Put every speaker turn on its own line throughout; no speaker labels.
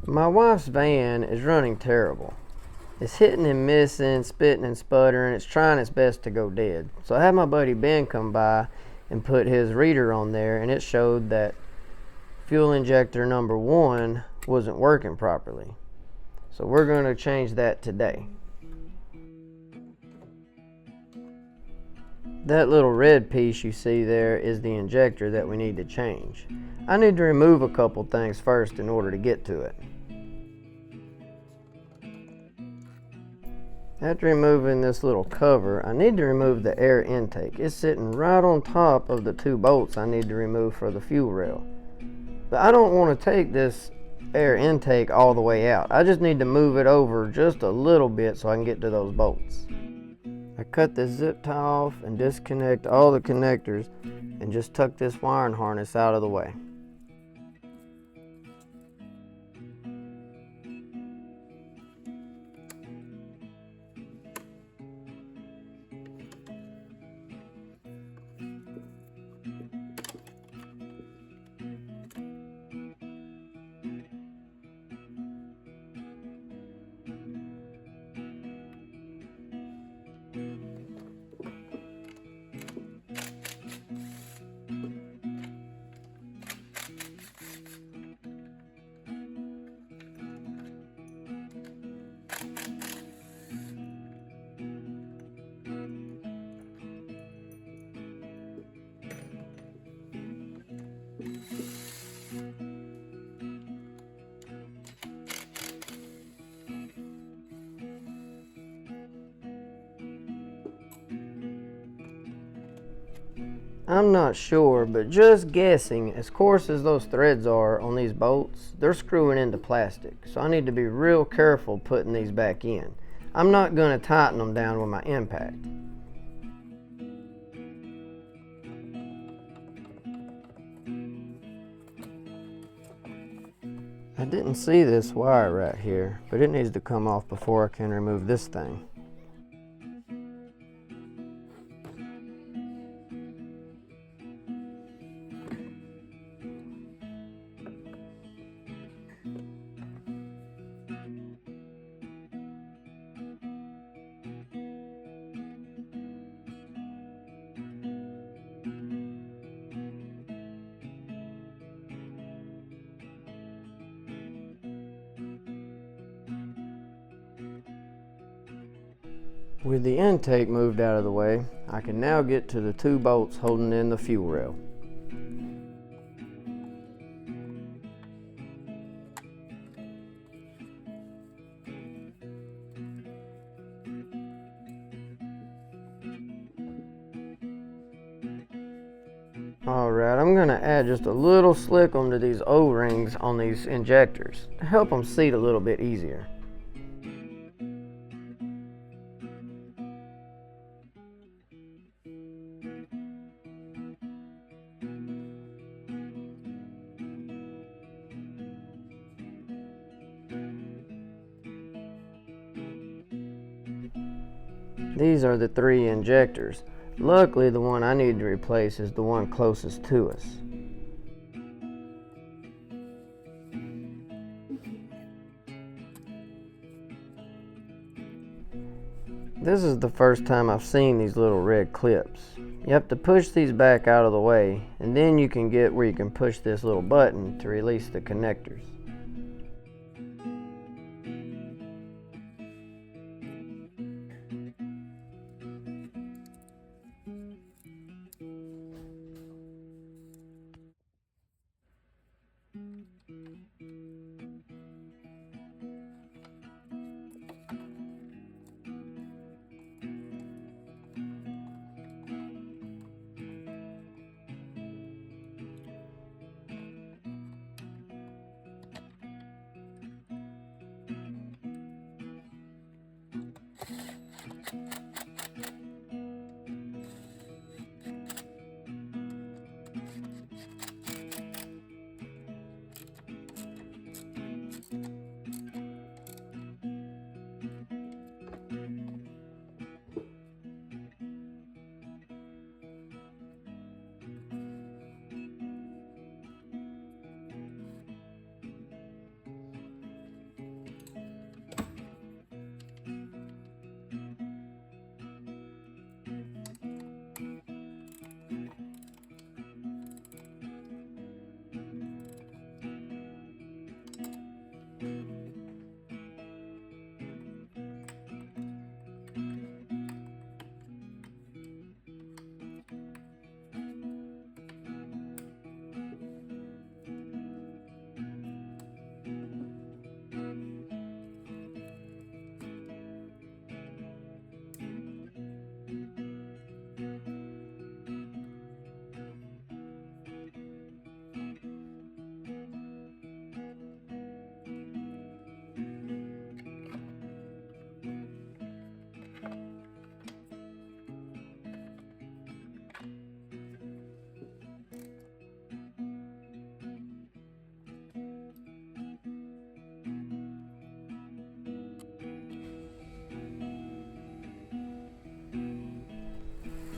My wife's van is running terrible. It's hitting and missing, spitting and sputtering. It's trying its best to go dead. So I had my buddy Ben come by and put his reader on there, and it showed that fuel injector number 1 wasn't working properly. So we're going to change that today. That little red piece you see there is the injector that we need to change. I need to remove a couple things first in order to get to it. After removing this little cover, I need to remove the air intake. It's sitting right on top of the 2 bolts I need to remove for the fuel rail. But I don't want to take this air intake all the way out. I just need to move it over just a little bit so I can get to those bolts. I cut this zip tie off and disconnect all the connectors and just tuck this wiring harness out of the way. I'm not sure, but just guessing, as coarse as those threads are on these bolts, they're screwing into plastic. So I need to be real careful putting these back in. I'm not going to tighten them down with my impact. I didn't see this wire right here, but it needs to come off before I can remove this thing. With the intake moved out of the way, I can now get to the 2 bolts holding in the fuel rail. Alright, I'm going to add just a little slickum to these O-rings on these injectors to help them seat a little bit easier. These are the 3 injectors. Luckily, the one I need to replace is the one closest to us. This is the first time I've seen these little red clips. You have to push these back out of the way, and then you can get where you can push this little button to release the connectors.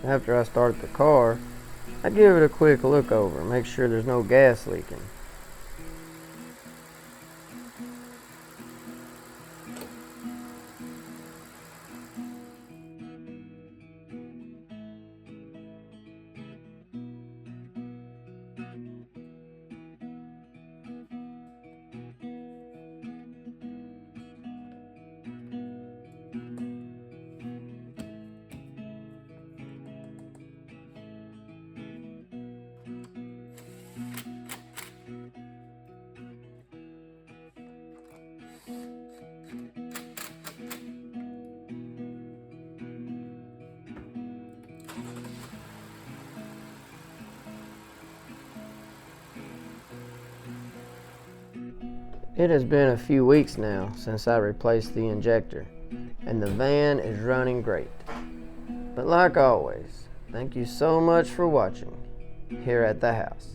after I start the car, I give it a quick look over, make sure there's no gas leaking. It has been a few weeks now since I replaced the injector, and the van is running great. But like always, thank you so much for watching here at the house.